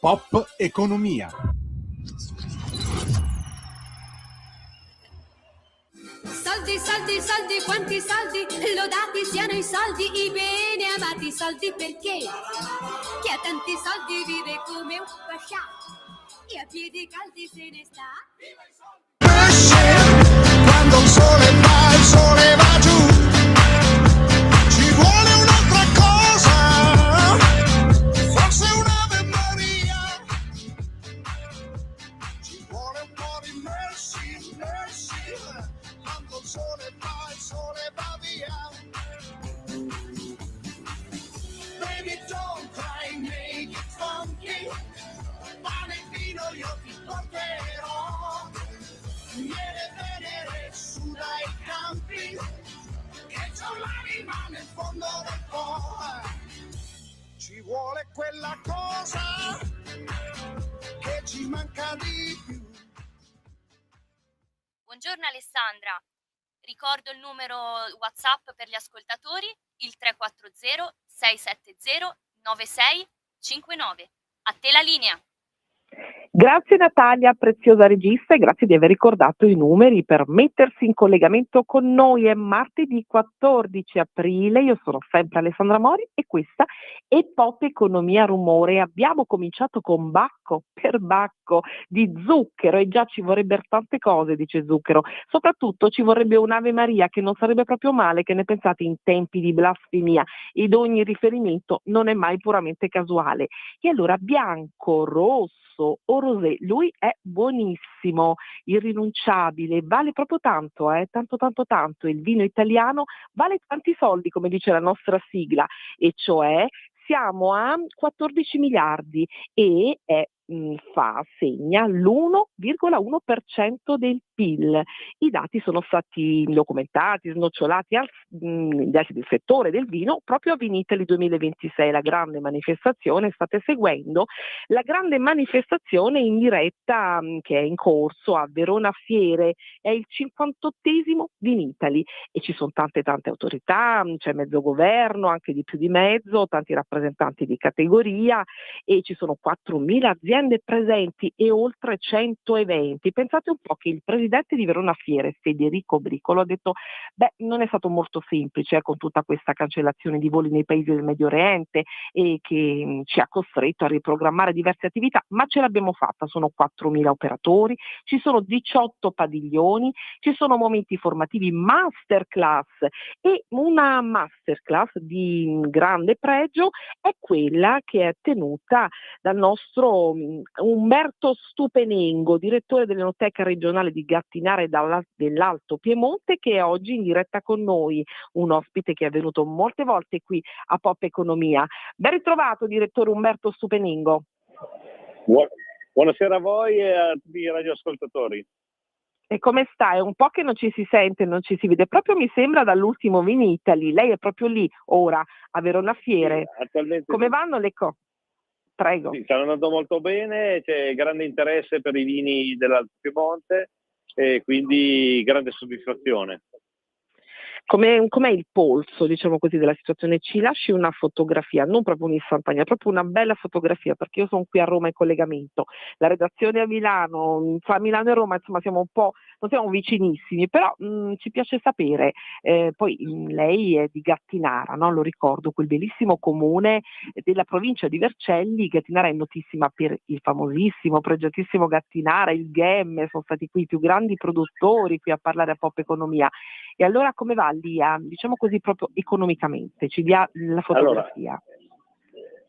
Pop Economia. Soldi, soldi, soldi, quanti soldi, lodati siano i soldi, i bene amati soldi, perché chi ha tanti soldi vive come un pascià e a piedi caldi se ne sta. Quando il sole va giù, ci vuole un'altra cosa, forse un'Ave Maria, ci vuole un po' di mercy, mercy, quando il sole va via. Baby don't cry, make it funky, pane e vino io ti porterò. Viene venere su dai campi, che c'ho l'anima nel fondo del cuore. Ci vuole quella cosa che ci manca di più. Buongiorno Alessandra, ricordo il numero WhatsApp per gli ascoltatori, il 340 670 9659. A te la linea. Grazie Natalia, preziosa regista, e grazie di aver ricordato i numeri per mettersi in collegamento con noi. È martedì 14 aprile, io sono sempre Alessandra Mori e questa è Pop Economia Rumore. Abbiamo cominciato con Bacco per Bacco di Zucchero e già ci vorrebbero tante cose, dice Zucchero, soprattutto ci vorrebbe un'Ave Maria, che non sarebbe proprio male, che ne pensate in tempi di blasfemia ed ogni riferimento non è mai puramente casuale. E allora bianco, rosso o rosé, lui è buonissimo, irrinunciabile, vale proprio tanto, tanto, il vino italiano vale tanti soldi, come dice la nostra sigla, e cioè siamo a 14 miliardi e segna l'1,1% del PIL. I dati sono stati documentati, snocciolati dati del settore del vino proprio a Vinitaly 2026, la grande manifestazione. State seguendo la grande manifestazione in diretta che è in corso a Verona Fiere, è il 58esimo Vinitaly e ci sono tante autorità, c'è mezzo governo, anche di più di mezzo, tanti rappresentanti di categoria e ci sono 4.000 aziende presenti e oltre 100 eventi. Pensate un po' che il presidente di Verona Fiere, Federico Bricolo, ha detto non è stato molto semplice con tutta questa cancellazione di voli nei paesi del Medio Oriente e che ci ha costretto a riprogrammare diverse attività, ma ce l'abbiamo fatta, sono 4.000 operatori, ci sono 18 padiglioni, ci sono momenti formativi, masterclass, e una masterclass di grande pregio è quella che è tenuta dal nostro Umberto Stupenengo, direttore dell'Enoteca regionale di Gattinara e dell'Alto Piemonte, che è oggi in diretta con noi, un ospite che è venuto molte volte qui a Pop Economia. Ben ritrovato, direttore Umberto Stupenengo. Buonasera a voi e a tutti i radioascoltatori. E come sta? È un po' che non ci si sente, non ci si vede, proprio mi sembra dall'ultimo Vinitaly. Lei è proprio lì ora a Verona Fiere. Sì, attualmente come sì. Vanno le cose? Prego. Sì, stanno andando molto bene, c'è grande interesse per i vini dell'Alto Piemonte e quindi grande soddisfazione. Com'è il polso, diciamo così, della situazione? Ci lasci una fotografia, non proprio un'istantanea, proprio una bella fotografia, perché io sono qui a Roma in collegamento, la redazione a Milano, fra Milano e Roma, insomma siamo non siamo vicinissimi, però ci piace sapere. Poi lei è di Gattinara, no? Lo ricordo, quel bellissimo comune della provincia di Vercelli. Gattinara è notissima per il famosissimo, pregiatissimo Gattinara, il Gemme, sono stati qui i più grandi produttori qui a parlare a Pop Economia. E allora come va lì, diciamo così, proprio economicamente? Ci dia la fotografia. Allora,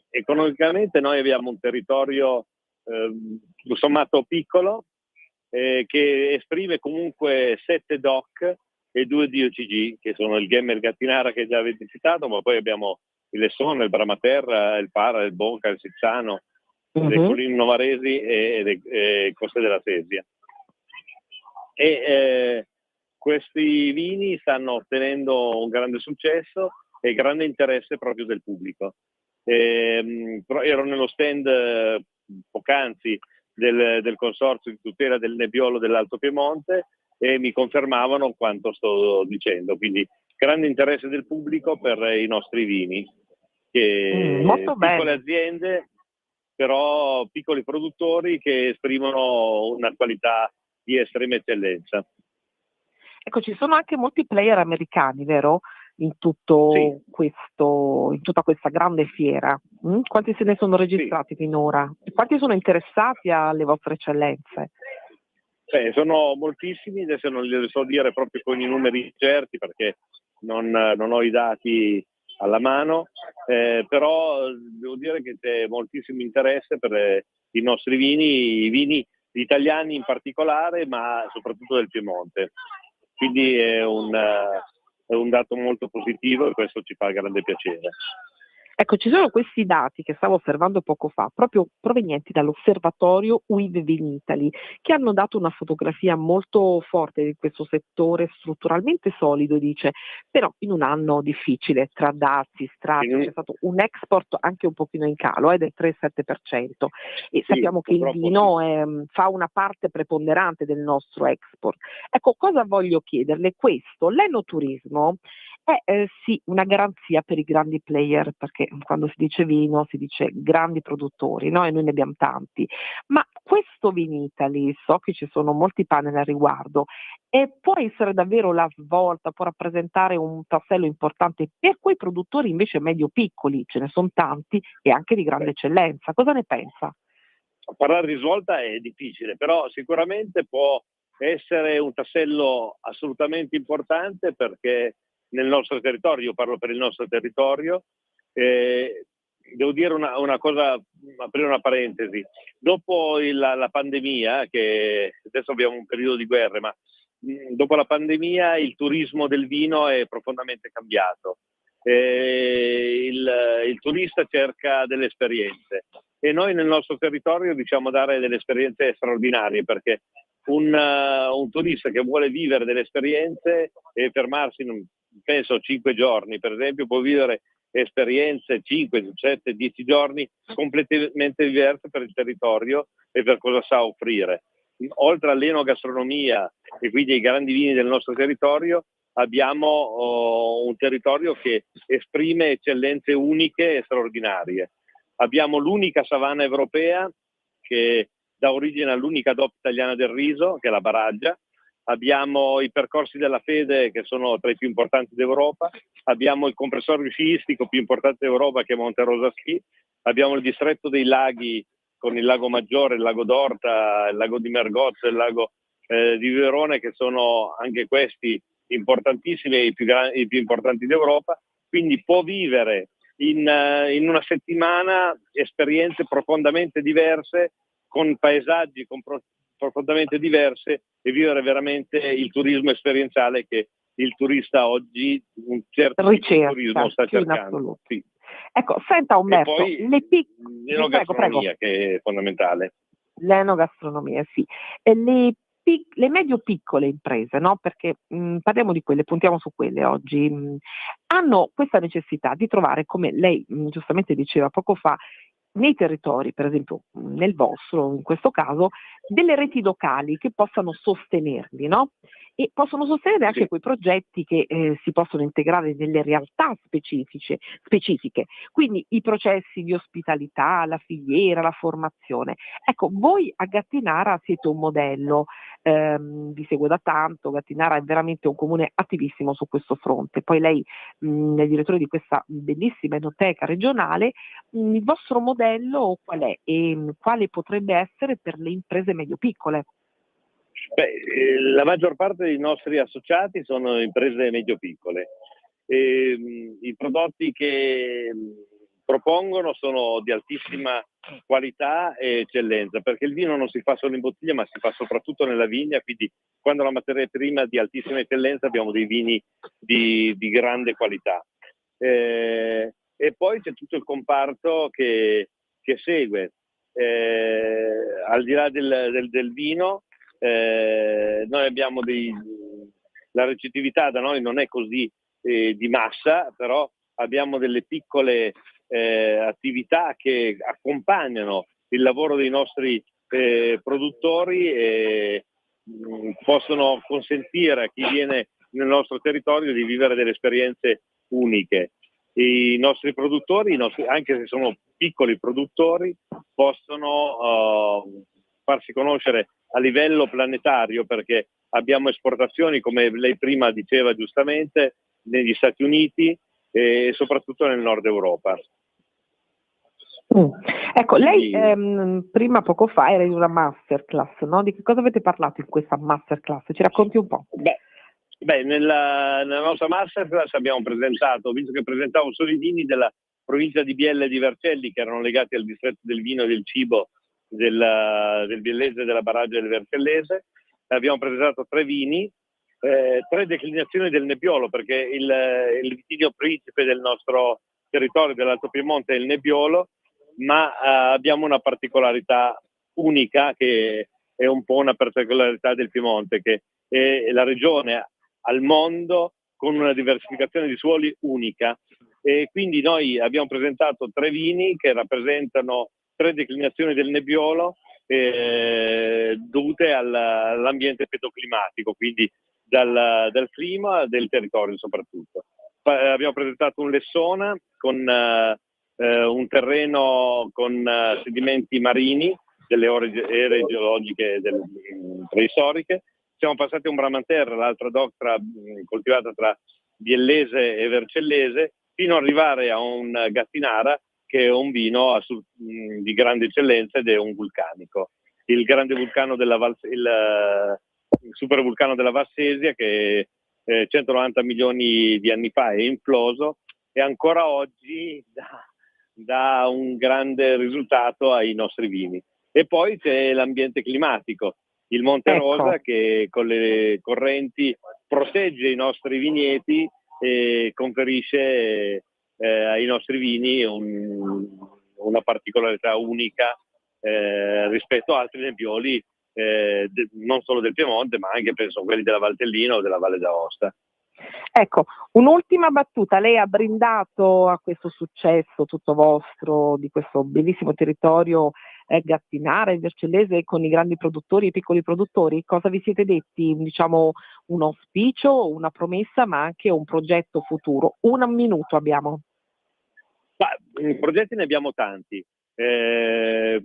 economicamente noi abbiamo un territorio tutto sommato piccolo che esprime comunque 7 DOC e 2 DOCG, che sono il Gemme e il Gattinara che già avete citato, ma poi abbiamo il Lessone, il Bramaterra, il Para, il Bonca, il Sizzano, le colline novaresi e le coste della Sesia. Questi vini stanno ottenendo un grande successo e grande interesse proprio del pubblico. Ero nello stand poc'anzi del Consorzio di tutela del Nebbiolo dell'Alto Piemonte e mi confermavano quanto sto dicendo, quindi grande interesse del pubblico per i nostri vini. Molto Piccole bene. aziende però piccoli produttori che esprimono una qualità di estrema eccellenza. Ecco, ci sono anche molti player americani, vero? In Sì, in tutta questa grande fiera. Quanti se ne sono sì. registrati finora? E quanti sono interessati alle vostre eccellenze? Sono moltissimi, adesso non li so dire proprio con i numeri certi perché non ho i dati alla mano, però devo dire che c'è moltissimo interesse per i nostri vini, i vini italiani in particolare, ma soprattutto del Piemonte. Quindi è un dato molto positivo e questo ci fa grande piacere. Ecco, ci sono questi dati che stavo osservando poco fa, proprio provenienti dall'osservatorio UIV Vinitali, che hanno dato una fotografia molto forte di questo settore strutturalmente solido, dice, però in un anno difficile, tra dazi, strati, c'è stato un export anche un pochino in calo, del 3,7%, e sappiamo che il vino fa una parte preponderante del nostro export. Ecco, cosa voglio chiederle? Questo, l'enoturismo è sì una garanzia per i grandi player, perché quando si dice vino si dice grandi produttori, no? E noi ne abbiamo tanti, ma questo Vinitaly, so che ci sono molti panel al riguardo, e può essere davvero la svolta, può rappresentare un tassello importante per quei produttori invece medio-piccoli, ce ne sono tanti, e anche di grande eccellenza. Cosa ne pensa? Parlare di svolta è difficile, però sicuramente può essere un tassello assolutamente importante perché nel nostro territorio, io parlo per il nostro territorio, devo dire una cosa, aprire una parentesi, dopo la pandemia, che adesso abbiamo un periodo di guerre, ma dopo la pandemia il turismo del vino è profondamente cambiato. Il turista cerca delle esperienze e noi nel nostro territorio diciamo dare delle esperienze straordinarie perché un turista che vuole vivere delle esperienze e fermarsi penso 5 giorni per esempio può vivere esperienze 5, 7, 10 giorni completamente diverse per il territorio e per cosa sa offrire. Oltre all'enogastronomia e quindi ai grandi vini del nostro territorio abbiamo un territorio che esprime eccellenze uniche e straordinarie. Abbiamo l'unica savana europea che dà origine all'unica DOP italiana del riso, che è la Baraggia. Abbiamo i percorsi della fede che sono tra i più importanti d'Europa, abbiamo il comprensorio sciistico più importante d'Europa che è Monte Rosa Ski, abbiamo il distretto dei laghi con il lago Maggiore, il lago d'Orta, il lago di Mergozzo, il lago di Verone che sono anche questi importantissimi e i più importanti d'Europa, quindi può vivere in una settimana esperienze profondamente diverse con paesaggi profondamente diverse e vivere veramente il turismo esperienziale che il turista oggi un certo tipo di turismo sta cercando. Sì. Ecco, senta Umberto, e poi l'enogastronomia che è fondamentale. L'enogastronomia, sì. E le medio-piccole imprese, no? Perché parliamo di quelle, puntiamo su quelle oggi, hanno questa necessità di trovare, come lei giustamente diceva poco fa, nei territori, per esempio nel vostro, in questo caso, delle reti locali che possano sostenerli, no? E possono sostenere anche quei progetti che si possono integrare nelle realtà specifiche, quindi i processi di ospitalità, la filiera, la formazione. Ecco, voi a Gattinara siete un modello, vi seguo da tanto, Gattinara è veramente un comune attivissimo su questo fronte, poi lei è direttore di questa bellissima enoteca regionale, il vostro modello qual è e quale potrebbe essere per le imprese medio-piccole? La maggior parte dei nostri associati sono imprese medio-piccole. I prodotti che propongono sono di altissima qualità e eccellenza, perché il vino non si fa solo in bottiglia, ma si fa soprattutto nella vigna, quindi quando la materia prima è di altissima eccellenza abbiamo dei vini di grande qualità. E poi c'è tutto il comparto che segue. Al di là del vino, noi abbiamo la recettività da noi non è così di massa, però abbiamo delle piccole attività che accompagnano il lavoro dei nostri produttori e possono consentire a chi viene nel nostro territorio di vivere delle esperienze uniche. i nostri produttori, anche se sono piccoli produttori, possono farsi conoscere a livello planetario, perché abbiamo esportazioni, come lei prima diceva giustamente, negli Stati Uniti e soprattutto nel nord Europa. Ecco, lei prima, poco fa, era in una masterclass, no? Di che cosa avete parlato in questa masterclass? Ci racconti un po'? Nella nostra masterclass abbiamo presentato, visto che presentavo solo i vini della provincia di Biella e di Vercelli, che erano legati al distretto del vino e del cibo del Biellese e della Baraggia del Vercellese, abbiamo presentato 3 vini, 3 declinazioni del Nebbiolo, perché il vitigno principe del nostro territorio dell'Alto Piemonte è il Nebbiolo, ma abbiamo una particolarità unica, che è un po' una particolarità del Piemonte, che è la regione al mondo con una diversificazione di suoli unica, e quindi noi abbiamo presentato 3 vini che rappresentano 3 declinazioni del Nebbiolo dovute all'ambiente fitoclimatico, quindi dal clima del territorio soprattutto. Abbiamo presentato un Lessona con un terreno con sedimenti marini delle ere geologiche preistoriche. Siamo passati a un Bramanterra, l'altra DOC coltivata tra Biellese e Vercellese, fino ad arrivare a un Gattinara, che è un vino di grande eccellenza ed è un vulcanico. Il grande vulcano il supervulcano della Valsesia, che 190 milioni di anni fa è imploso, e ancora oggi dà un grande risultato ai nostri vini. E poi c'è l'ambiente climatico, il Monte Rosa, che con le correnti protegge i nostri vigneti e conferisce ai nostri vini una particolarità unica rispetto a altri nebbioli, non solo del Piemonte, ma anche penso quelli della Valtellina o della Valle d'Aosta. Ecco, un'ultima battuta. Lei ha brindato a questo successo tutto vostro, di questo bellissimo territorio Gattinara e Vercellese, con i grandi produttori e i piccoli produttori. Cosa vi siete detti? Diciamo un auspicio, una promessa, ma anche un progetto futuro. Un minuto abbiamo. Progetti ne abbiamo tanti. È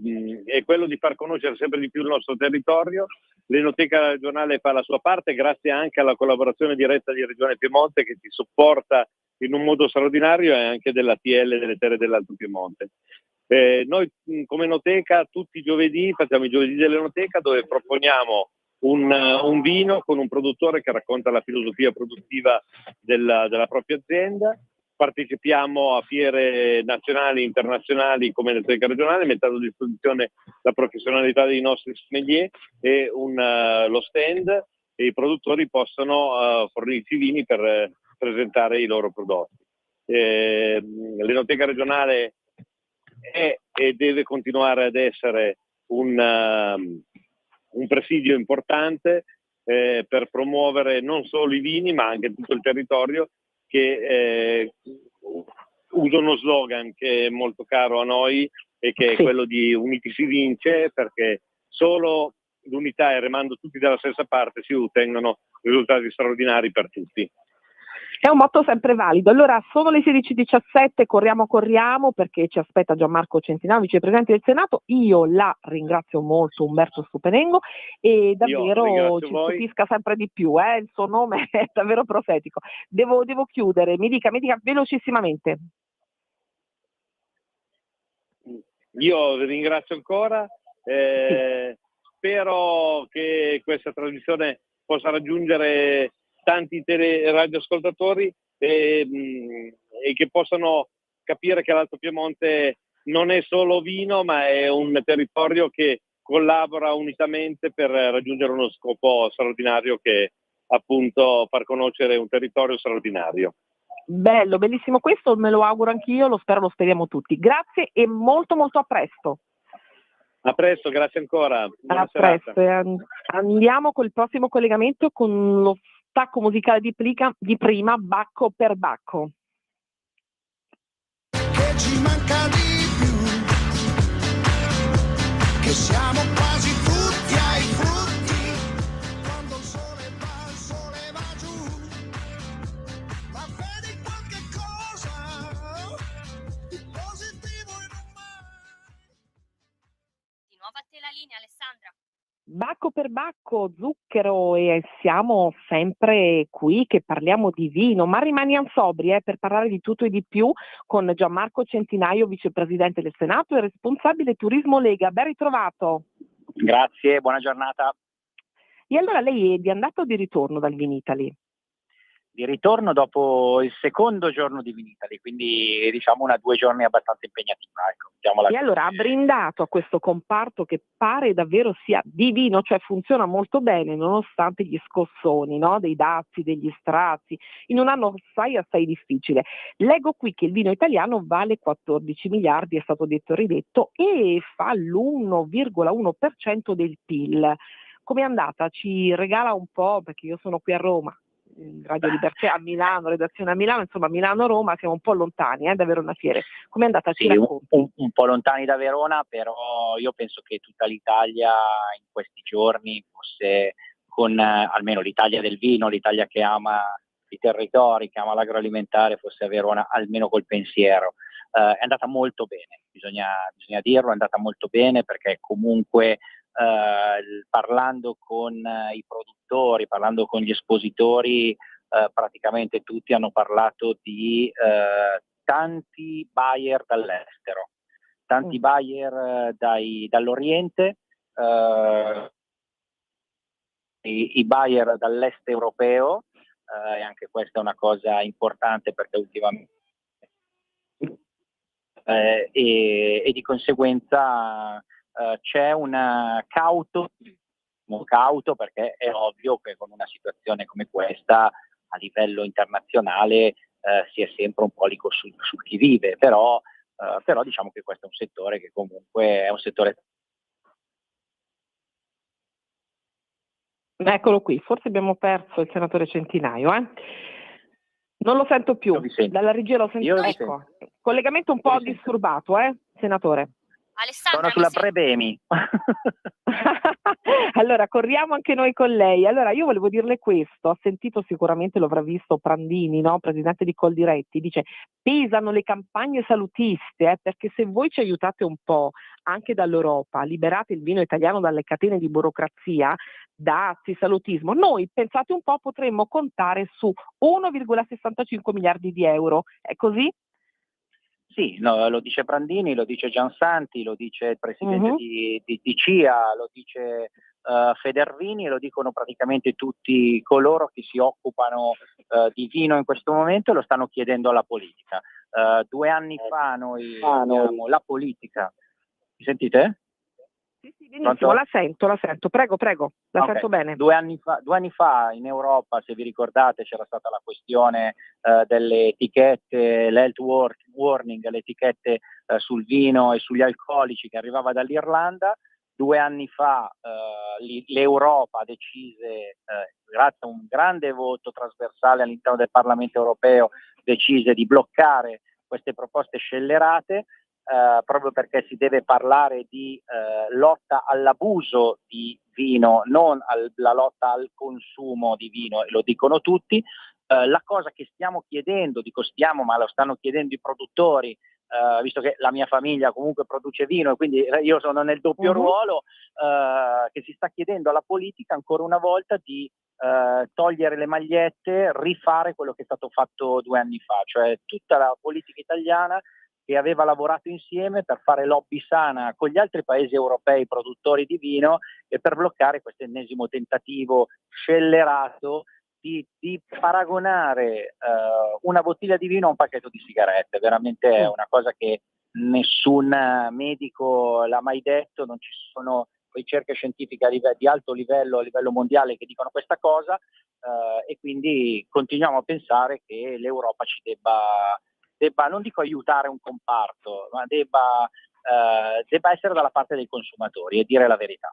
quello di far conoscere sempre di più il nostro territorio. L'Enoteca regionale fa la sua parte, grazie anche alla collaborazione diretta di Regione Piemonte, che ci supporta in un modo straordinario, e anche dell'ATL delle Terre dell'Alto Piemonte. Noi come Enoteca tutti i giovedì facciamo i giovedì dell'Enoteca, dove proponiamo un vino con un produttore che racconta la filosofia produttiva della propria azienda. Partecipiamo a fiere nazionali e internazionali come Enoteca regionale, mettendo a disposizione la professionalità dei nostri sommelier e lo stand, e i produttori possono fornirci vini per presentare i loro prodotti. L'Enoteca regionale è e deve continuare ad essere un presidio importante per promuovere non solo i vini, ma anche tutto il territorio, che usa uno slogan che è molto caro a noi, e che è quello di uniti si vince, perché solo l'unità e remando tutti dalla stessa parte si ottengono risultati straordinari per tutti. È un motto sempre valido. Allora, sono le 16:17, corriamo, perché ci aspetta Gianmarco Centinaio, vicepresidente del Senato. Io la ringrazio molto, Umberto Stupenengo, e davvero ci stupisca sempre di più, il suo nome è davvero profetico. Devo chiudere, mi dica velocissimamente. Io vi ringrazio ancora, spero che questa trasmissione possa raggiungere tanti radioascoltatori e che possano capire che l'Alto Piemonte non è solo vino, ma è un territorio che collabora unitamente per raggiungere uno scopo straordinario, che è appunto far conoscere un territorio straordinario. Bello, bellissimo questo, me lo auguro anch'io, lo speriamo tutti. Grazie e molto molto a presto. A presto, grazie ancora. A presto. Andiamo col prossimo collegamento con lo stacco musicale di prima, Bacco per Bacco. Che ci manca di più, che siamo quasi tutti ai frutti, quando il sole va giù, ma vedi qualche cosa nuovo a te la linea, Alessandra. Bacco per bacco, zucchero, e siamo sempre qui che parliamo di vino, ma rimaniamo sobri per parlare di tutto e di più con Gianmarco Centinaio, vicepresidente del Senato e responsabile turismo Lega. Ben ritrovato. Grazie, buona giornata. E allora lei è di andata o di ritorno dal Vinitaly? Di ritorno dopo il secondo giorno di Vinitaly, quindi diciamo 2 giorni abbastanza impegnativa. Ecco, e allora ha brindato a questo comparto che pare davvero sia divino, cioè funziona molto bene nonostante gli scossoni, no? Dei dazi, degli strazi, in un anno assai difficile. Leggo qui che il vino italiano vale 14 miliardi, è stato detto e ridetto, e fa l'1,1% del PIL. Com'è andata? Ci regala un po', perché io sono qui a Roma. Radio Libertà a Milano, redazione a Milano, insomma Milano-Roma siamo un po' lontani da Verona Fiere. Com'è andata? Sì, un po' lontani da Verona, però io penso che tutta l'Italia in questi giorni fosse con almeno l'Italia del vino, l'Italia che ama i territori, che ama l'agroalimentare, fosse a Verona almeno col pensiero. È andata molto bene, bisogna dirlo, è andata molto bene perché comunque parlando con i produttori, parlando con gli espositori, praticamente tutti hanno parlato di tanti buyer dall'estero, tanti buyer dall'Oriente, i buyer dall'est europeo, e anche questa è una cosa importante perché ultimamente e di conseguenza c'è un cauto perché è ovvio che con una situazione come questa a livello internazionale si è sempre un po' lì sul chi vive, però diciamo che questo è un settore che comunque è un settore. Eccolo qui, forse abbiamo perso il senatore Centinaio, Non lo sento più, dalla regia lo sento. Ecco, collegamento un po' disturbato, senatore? Alessandra, sono sulla Prebemi. Allora, corriamo anche noi con lei. Allora, io volevo dirle questo, ha sentito sicuramente, lo avrà visto Prandini, no? Presidente di Coldiretti, dice pesano le campagne salutiste, perché se voi ci aiutate un po' anche dall'Europa, liberate il vino italiano dalle catene di burocrazia, dazi, salutismo, noi, pensate un po', potremmo contare su 1,65 miliardi di euro. È così? Sì, no, lo dice Prandini, lo dice Giansanti, lo dice il presidente di CIA, lo dice Federvini e lo dicono praticamente tutti coloro che si occupano di vino in questo momento e lo stanno chiedendo alla politica. 2 anni fa noi abbiamo la politica. Mi sentite? Sì, benissimo, la sento, prego, la okay. Sento bene. 2 anni fa in Europa, se vi ricordate, c'era stata la questione delle etichette, l'health warning, le etichette sul vino e sugli alcolici che arrivava dall'Irlanda. 2 anni fa l'Europa decise, grazie a un grande voto trasversale all'interno del Parlamento europeo, decise di bloccare queste proposte scellerate. Proprio perché si deve parlare di lotta all'abuso di vino, non la lotta al consumo di vino, e lo dicono tutti. La cosa che stiamo chiedendo, ma lo stanno chiedendo i produttori, visto che la mia famiglia comunque produce vino e quindi io sono nel doppio ruolo, che si sta chiedendo alla politica ancora una volta di togliere le magliette, rifare quello che è stato fatto 2 anni fa, cioè tutta la politica italiana che aveva lavorato insieme per fare lobby sana con gli altri paesi europei produttori di vino e per bloccare questo ennesimo tentativo scellerato di paragonare una bottiglia di vino a un pacchetto di sigarette. Veramente è una cosa che nessun medico l'ha mai detto, non ci sono ricerche scientifiche di alto livello, a livello mondiale, che dicono questa cosa, e quindi continuiamo a pensare che l'Europa ci debba, non dico aiutare un comparto, ma debba essere dalla parte dei consumatori e dire la verità.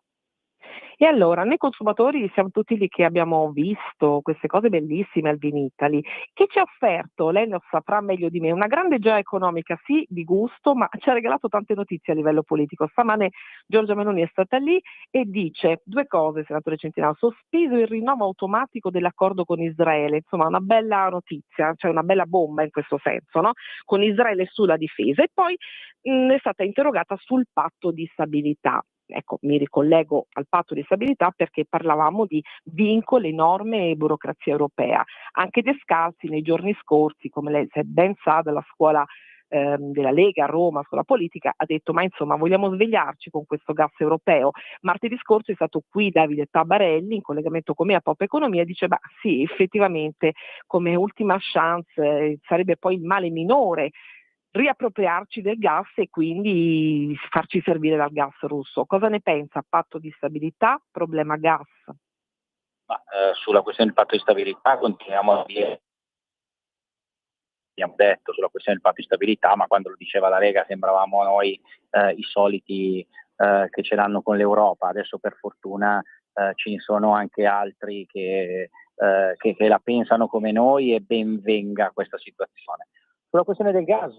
E allora, noi consumatori siamo tutti lì che abbiamo visto queste cose bellissime al Vinitaly. Che ci ha offerto, lei lo saprà meglio di me, una grande gioia economica, sì, di gusto, ma ci ha regalato tante notizie a livello politico. Stamane Giorgia Meloni è stata lì e dice 2 cose, senatore Centinaio: sospeso il rinnovo automatico dell'accordo con Israele, insomma una bella notizia, cioè una bella bomba in questo senso, no? Con Israele sulla difesa. E poi è stata interrogata sul patto di stabilità. ecco, mi ricollego al patto di stabilità perché parlavamo di vincoli, norme e burocrazia europea. Anche De Scalzi nei giorni scorsi, come lei ben sa, dalla scuola della Lega a Roma, scuola politica, ha detto ma insomma vogliamo svegliarci con questo gas europeo. Martedì scorso è stato qui Davide Tabarelli in collegamento con me a Pop Economia e dice sì, effettivamente come ultima chance sarebbe poi il male minore riappropriarci del gas e quindi farci servire dal gas russo. Cosa ne pensa? Patto di stabilità, problema gas? Ma, sulla questione del patto di stabilità continuiamo a dire, abbiamo detto sulla questione del patto di stabilità, ma quando lo diceva la Lega sembravamo noi i soliti che ce l'hanno con l'Europa. Adesso per fortuna ce ne sono anche altri che la pensano come noi e ben venga questa situazione. Sulla questione del gas,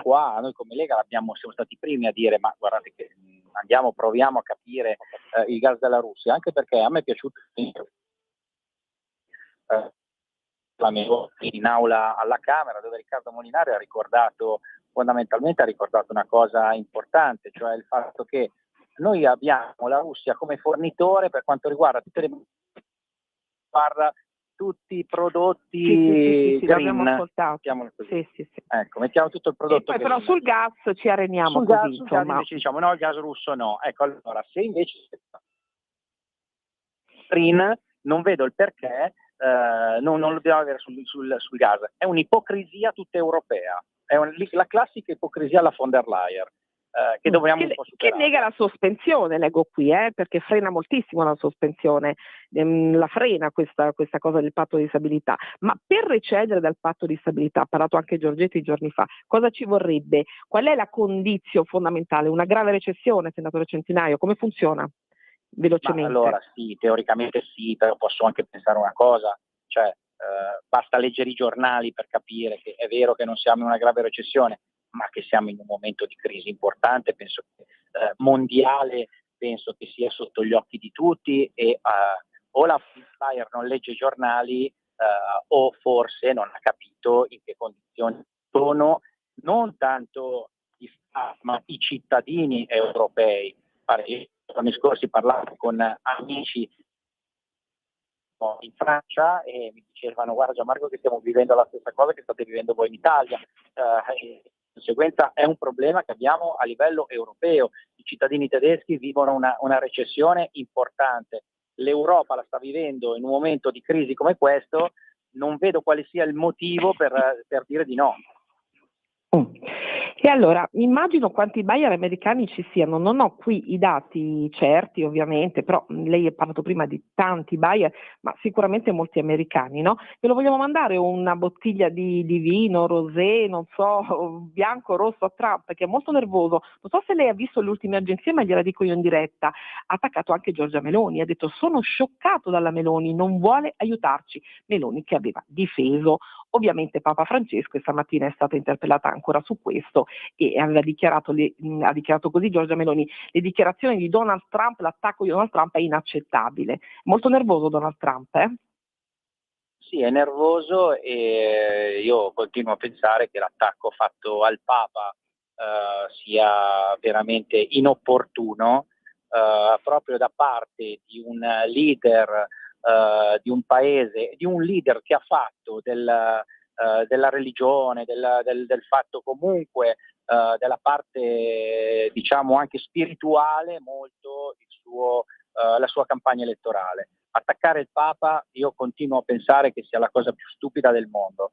qua noi come Lega siamo stati i primi a dire ma guardate che proviamo a capire il gas della Russia, anche perché a me è piaciuto in aula alla Camera, dove Riccardo Molinari fondamentalmente ha ricordato una cosa importante, cioè il fatto che noi abbiamo la Russia come fornitore per quanto riguarda tutti i prodotti sì, green. l'abbiamo ascoltato. Sì. Ecco, mettiamo tutto il prodotto e poi green. Però sul gas ci areniamo sul così, gas insomma. invece diciamo no, il gas russo no. Ecco, allora se invece green non vedo il perché non lo dobbiamo avere sul gas. È un'ipocrisia tutta europea, la classica ipocrisia alla von der Leyen, che dobbiamo un po' superare. Che nega la sospensione, leggo qui, perché frena moltissimo la sospensione, la frena questa cosa del patto di stabilità. Ma per recedere dal patto di stabilità, ha parlato anche Giorgetti giorni fa, cosa ci vorrebbe? Qual è la condizio fondamentale? Una grave recessione, senatore Centinaio? Come funziona? Velocemente. Ma allora sì, teoricamente sì, però posso anche pensare una cosa, cioè basta leggere i giornali per capire che è vero che non siamo in una grave recessione, ma che siamo in un momento di crisi importante, penso che mondiale, penso che sia sotto gli occhi di tutti e o la Fire non legge i giornali o forse non ha capito in che condizioni sono non tanto ma i cittadini europei. Io giorni scorsi parlavo con amici in Francia e mi dicevano guarda Gianmarco che stiamo vivendo la stessa cosa che state vivendo voi in Italia, di conseguenza è un problema che abbiamo a livello europeo, i cittadini tedeschi vivono una recessione importante, l'Europa la sta vivendo in un momento di crisi come questo, non vedo quale sia il motivo per dire di no. E allora, immagino quanti buyer americani ci siano, non ho qui i dati certi ovviamente, però lei ha parlato prima di tanti buyer, ma sicuramente molti americani, no? Ve lo vogliamo mandare una bottiglia di vino, rosé, non so, bianco, rosso a Trump, perché è molto nervoso, non so se lei ha visto le ultime agenzie, ma gliela dico io in diretta, ha attaccato anche Giorgia Meloni, ha detto sono scioccato dalla Meloni, non vuole aiutarci, Meloni che aveva difeso ovviamente Papa Francesco e stamattina è stata interpellata ancora su questo e ha dichiarato così Giorgia Meloni, le dichiarazioni di Donald Trump, l'attacco di Donald Trump è inaccettabile. Molto nervoso Donald Trump, Sì, è nervoso e io continuo a pensare che l'attacco fatto al Papa sia veramente inopportuno proprio da parte di un leader di un paese, di un leader che ha fatto della religione, del fatto comunque della parte diciamo anche spirituale molto la sua campagna elettorale. Attaccare il Papa io continuo a pensare che sia la cosa più stupida del mondo.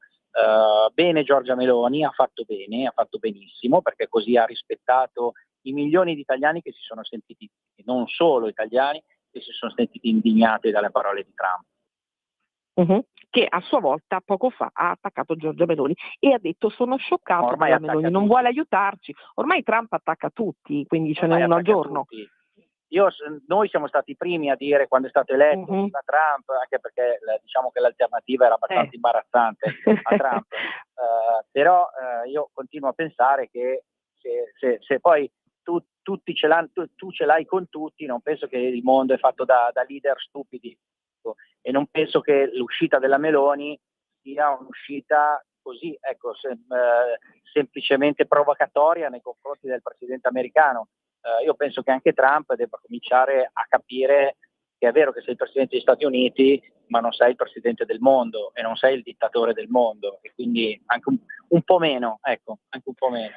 Bene Giorgia Meloni, ha fatto bene, ha fatto benissimo perché così ha rispettato i milioni di italiani che si sono sentiti, non solo italiani, che si sono sentiti indignati dalle parole di Trump. Che a sua volta poco fa ha attaccato Giorgia Meloni e ha detto sono scioccato ormai dalla Meloni, non vuole aiutarci. Ormai Trump attacca tutti, quindi ce n'è uno al giorno. Noi siamo stati i primi a dire quando è stato eletto viva Trump, anche perché diciamo che l'alternativa era abbastanza imbarazzante a Trump, però io continuo a pensare che se poi tu ce l'hai con tutti, non penso che il mondo è fatto da leader stupidi e non penso che l'uscita della Meloni sia un'uscita così, ecco, semplicemente provocatoria nei confronti del presidente americano. io penso che anche Trump debba cominciare a capire che è vero che sei il presidente degli Stati Uniti, ma non sei il presidente del mondo e non sei il dittatore del mondo, e quindi anche un po' meno, ecco, anche un po' meno.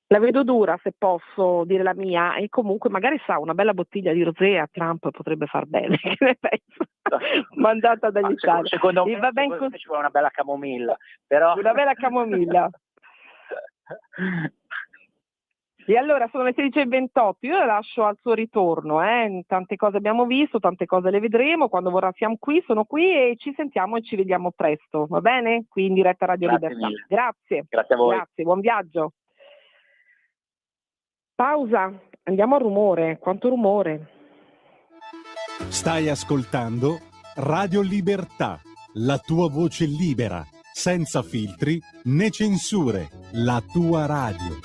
La vedo dura, se posso dire la mia, e comunque magari sa, una bella bottiglia di rosé a Trump potrebbe far bene, che ne penso? Mandata dall'Italia. Secondo me, va ben ci vuole una bella camomilla, però... Una bella camomilla. E allora sono le 16:28, io la lascio al suo ritorno, tante cose abbiamo visto, tante cose le vedremo, quando vorrà siamo qui, sono qui e ci sentiamo e ci vediamo presto, va bene? Qui in diretta Radio Grazie Libertà. mille. Grazie. Grazie a voi. Grazie, buon viaggio. Pausa, andiamo al rumore, quanto rumore. Stai ascoltando Radio Libertà, la tua voce libera, senza filtri né censure, la tua radio.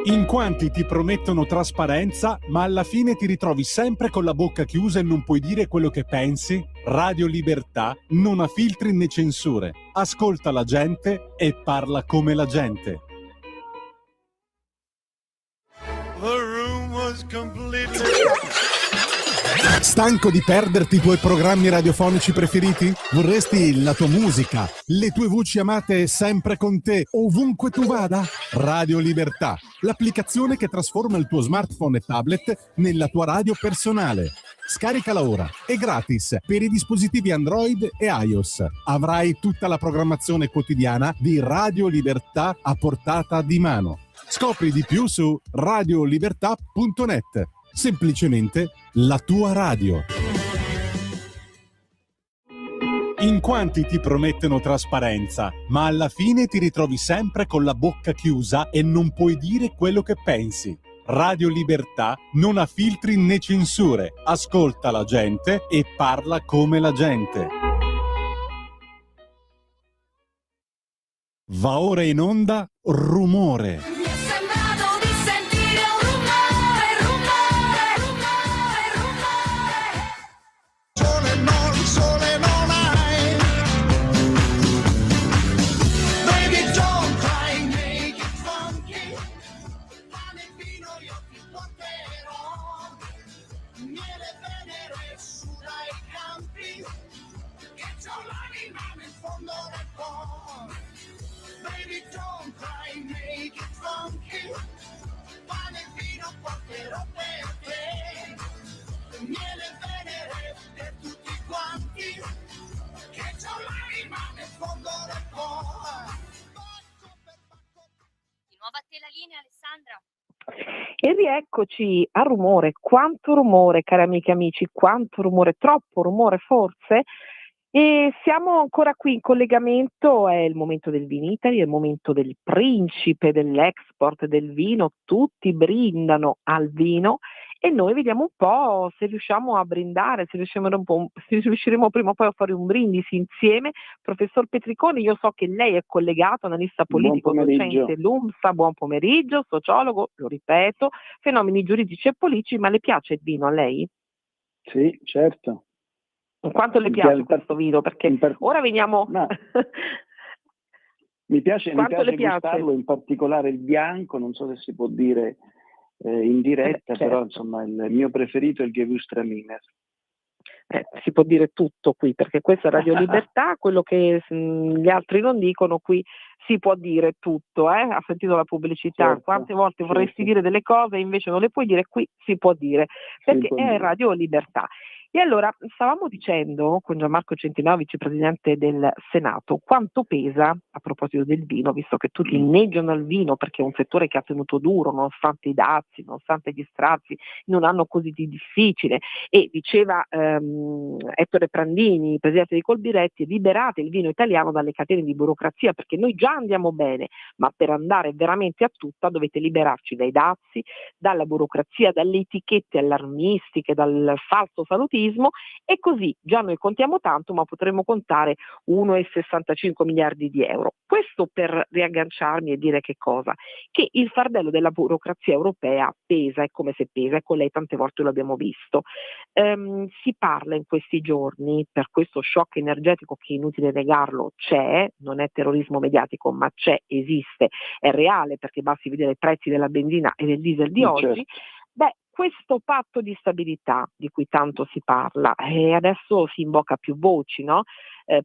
In quanti ti promettono trasparenza, ma alla fine ti ritrovi sempre con la bocca chiusa e non puoi dire quello che pensi? Radio Libertà non ha filtri né censure. Ascolta la gente e parla come la gente. The room was completely... Stanco di perderti i tuoi programmi radiofonici preferiti? Vorresti la tua musica, le tue voci amate sempre con te, ovunque tu vada? Radio Libertà, l'applicazione che trasforma il tuo smartphone e tablet nella tua radio personale. Scaricala ora, è gratis per i dispositivi Android e iOS. Avrai tutta la programmazione quotidiana di Radio Libertà a portata di mano. Scopri di più su radiolibertà.net. Semplicemente la tua radio. In quanti ti promettono trasparenza, ma alla fine ti ritrovi sempre con la bocca chiusa e non puoi dire quello che pensi. Radio Libertà non ha filtri né censure. Ascolta la gente e parla come la gente. Va ora in onda Rumore. Alessandra. E rieccoci a rumore, quanto rumore cari amiche e amici, quanto rumore, troppo rumore forse, e siamo ancora qui in collegamento, è il momento del Vinitaly, è il momento del principe dell'export del vino, tutti brindano al vino e noi vediamo un po' se riusciamo a brindare, se riusciremo prima o poi a fare un brindisi insieme. Professor Petriconi, io so che lei è collegato, analista politico, docente LUMSA, buon pomeriggio, sociologo, lo ripeto, fenomeni giuridici e politici, ma le piace il vino a lei? Sì, certo. Quanto le piace questo vino? Perché ora veniamo... No. Mi piace gustarlo, in particolare il bianco, non so se si può dire in diretta, certo. Però insomma il mio preferito è il Gewürztraminer. Si può dire tutto qui, perché questa è Radio Libertà, quello che gli altri non dicono qui si può dire tutto, Ha sentito la pubblicità, certo, quante volte vorresti dire delle cose e invece non le puoi dire, qui si può dire, perché è Radio Libertà. E allora stavamo dicendo con Gianmarco Centinaio, vicepresidente del Senato, quanto pesa, a proposito del vino, visto che tutti inneggiano al vino perché è un settore che ha tenuto duro nonostante i dazi, nonostante gli strazi, in un anno così difficile, e diceva Ettore Prandini, presidente di Coldiretti, liberate il vino italiano dalle catene di burocrazia, perché noi già andiamo bene, ma per andare veramente a tutta dovete liberarci dai dazi, dalla burocrazia, dalle etichette allarmistiche, dal falso salutistico, terrorismo, e così già noi contiamo tanto, ma potremmo contare 1,65 miliardi di euro. Questo per riagganciarmi e dire che cosa? Che il fardello della burocrazia europea pesa, è come se pesa, e con lei tante volte lo abbiamo visto. Si parla in questi giorni, per questo shock energetico che, inutile negarlo, c'è, non è terrorismo mediatico, ma c'è, esiste, è reale, perché basti vedere i prezzi della benzina e del diesel di oggi. Questo patto di stabilità di cui tanto si parla, e adesso si invoca più voci, no?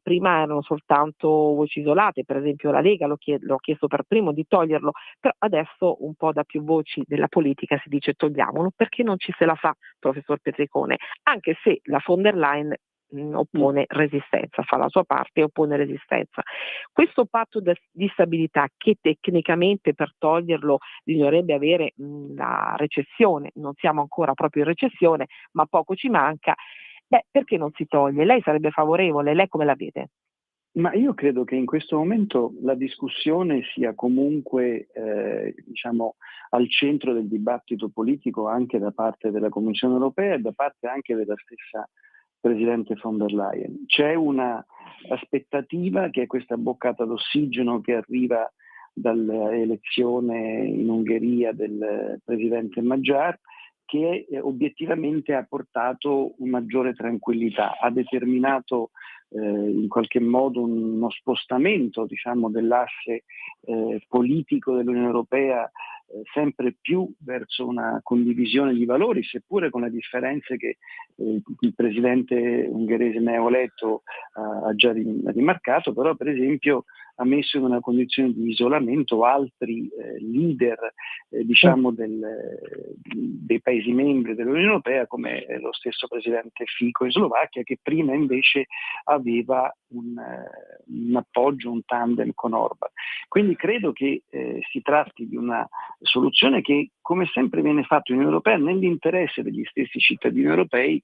Prima erano soltanto voci isolate, per esempio la Lega l'ho chiesto per primo di toglierlo, però adesso un po' da più voci della politica si dice togliamolo, perché non ci se la fa, professor Petricone, anche se la von der Leyen oppone resistenza, fa la sua parte e oppone resistenza. Questo patto di stabilità, che tecnicamente per toglierlo bisognerebbe avere la recessione, non siamo ancora proprio in recessione, ma poco ci manca, perché non si toglie? Lei sarebbe favorevole? Lei come la vede? Ma io credo che in questo momento la discussione sia comunque al centro del dibattito politico, anche da parte della Commissione europea e da parte anche della stessa Presidente von der Leyen. C'è una aspettativa, che è questa boccata d'ossigeno che arriva dall'elezione in Ungheria del Presidente Magyar, che obiettivamente ha portato una maggiore tranquillità, ha determinato in qualche modo uno spostamento, diciamo, dell'asse politico dell'Unione Europea sempre più verso una condivisione di valori, seppure con le differenze che il presidente ungherese neoeletto ha già rimarcato, però per esempio ha messo in una condizione di isolamento altri leader dei Paesi membri dell'Unione Europea, come lo stesso presidente Fico in Slovacchia, che prima invece aveva un appoggio, un tandem con Orban. Quindi credo che si tratti di una soluzione che, come sempre viene fatto in Unione Europea, nell'interesse degli stessi cittadini europei